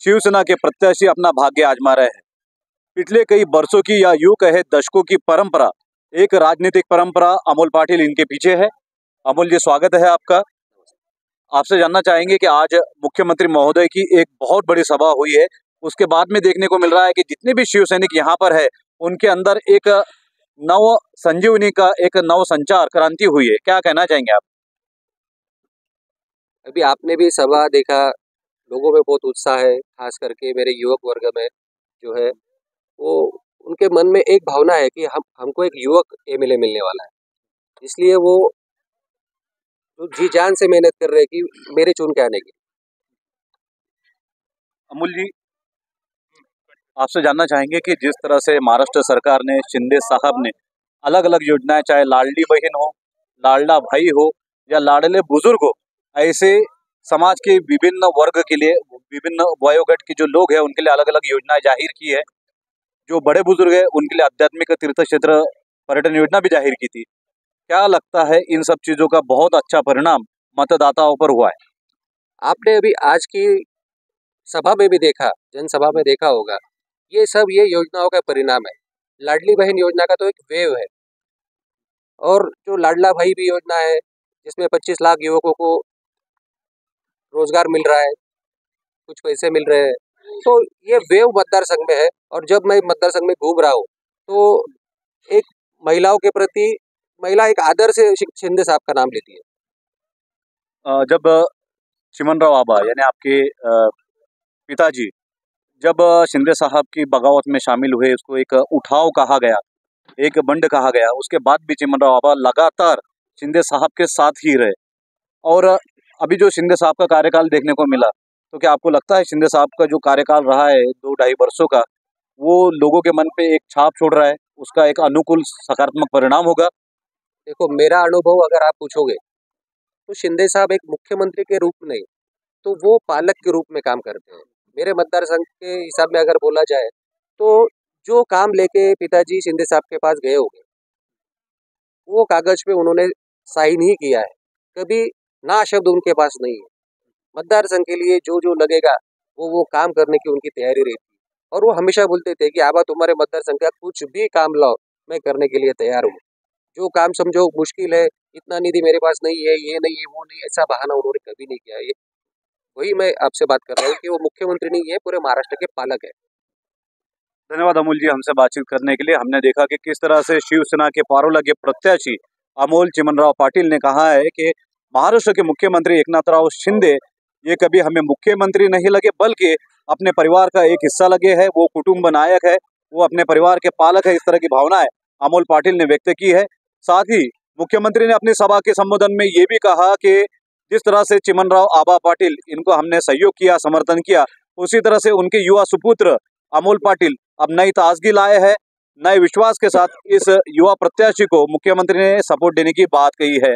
शिवसेना के प्रत्याशी अपना भाग्य आजमा रहे हैं। पिछले कई वर्षों की या यूं कहे दशकों की परंपरा, एक राजनीतिक परंपरा, अमोल पाटिल इनके पीछे है। अमोल जी, स्वागत है आपका। आपसे जानना चाहेंगे कि आज मुख्यमंत्री महोदय की एक बहुत बड़ी सभा हुई है, उसके बाद में देखने को मिल रहा है कि जितने भी शिव सैनिक यहाँ पर है उनके अंदर एक नव संजीवनी का एक नव संचार क्रांति हुई है। क्या कहना चाहेंगे आप? अभी आपने भी सभा देखा, लोगों में बहुत उत्साह है, खास करके मेरे युवक वर्ग में जो है वो उनके मन में एक भावना है कि हमको एक युवक एमएलए मिलने वाला है, इसलिए वो तो जी जान से मेहनत कर रहे हैं कि मेरे चुन के आने की। अमूल जी, आपसे जानना चाहेंगे कि जिस तरह से महाराष्ट्र सरकार ने, शिंदे साहब ने अलग अलग योजनाएं, चाहे लाडली बहन हो, लाडला भाई हो या लाडले बुजुर्ग हो, ऐसे समाज के विभिन्न वर्ग के लिए, विभिन्न वयोगट के जो लोग हैं उनके लिए अलग अलग योजनाएं जाहिर की है। जो बड़े बुजुर्ग हैं उनके लिए आध्यात्मिक तीर्थ क्षेत्र पर्यटन योजना भी जाहिर की थी। क्या लगता है इन सब चीजों का बहुत अच्छा परिणाम मतदाताओं पर हुआ है? आपने अभी आज की सभा में भी देखा, जनसभा में देखा होगा, ये योजनाओं का परिणाम है। लाडली बहन योजना का तो एक वेव है, और जो लाडला भाई भी योजना है जिसमें 25 लाख युवकों को रोजगार मिल रहा है, कुछ पैसे मिल रहे हैं, तो ये वेव मतदार संघ में है। और जब मैं मतदार संघ में घूम रहा हूँ तो एक महिलाओं के प्रति महिला एक आदर से शिंदे साहब का नाम लेती है। जब चिमनराव आबा यानी आपके पिताजी जब शिंदे साहब की बगावत में शामिल हुए, उसको एक उठाव कहा गया, एक बंड कहा गया, उसके बाद भी चिमनराव आबा लगातार शिंदे साहब के साथ ही रहे। और अभी जो शिंदे साहब का कार्यकाल देखने को मिला, तो क्या आपको लगता है शिंदे साहब का जो कार्यकाल रहा है 2-2.5 वर्षों का, वो लोगों के मन पे एक छाप छोड़ रहा है, उसका एक अनुकूल सकारात्मक परिणाम होगा? देखो, मेरा अनुभव अगर आप पूछोगे तो शिंदे साहब एक मुख्यमंत्री के रूप में नहीं, तो वो पालक के रूप में काम करते हैं। मेरे मतदार संघ के हिसाब में अगर बोला जाए तो जो काम लेके पिताजी शिंदे साहब के पास गए होंगे, वो कागज पे उन्होंने साइन ही किया है, कभी ना शब्द उनके पास नहीं है। मतदार संघ के लिए जो जो लगेगा वो काम करने की उनकी तैयारी रहती है, और वो हमेशा बोलते थे कि आबा तुम्हारे मतदार संघ का कुछ भी काम लाओ, मैं करने के लिए तैयार हूँ। जो काम समझो मुश्किल है, इतना निधि मेरे पास नहीं है, ये नहीं है, वो नहीं, ऐसा बहाना उन्होंने कभी नहीं किया। ये वही मैं आपसे बात कर रहा हूँ कि वो मुख्यमंत्री नहीं है, पूरे महाराष्ट्र के पालक है। धन्यवाद अमूल जी, हमसे बातचीत करने के लिए। हमने देखा कि किस तरह से शिवसेना के पारोला के प्रत्याशी अमोल चिमनराव पाटिल ने कहा है कि महाराष्ट्र के मुख्यमंत्री एकनाथराव शिंदे ये कभी हमें मुख्यमंत्री नहीं लगे, बल्कि अपने परिवार का एक हिस्सा लगे हैं। वो कुटुंब नायक है, वो अपने परिवार के पालक है। इस तरह की भावनाएं अमोल पाटिल ने व्यक्त की है। साथ ही मुख्यमंत्री ने अपनी सभा के संबोधन में ये भी कहा कि जिस तरह से चिमनराव आबा पाटिल इनको हमने सहयोग किया, समर्थन किया, उसी तरह से उनके युवा सुपुत्र अमोल पाटिल अब नई ताजगी लाए हैं। नए विश्वास के साथ इस युवा प्रत्याशी को मुख्यमंत्री ने सपोर्ट देने की बात कही है।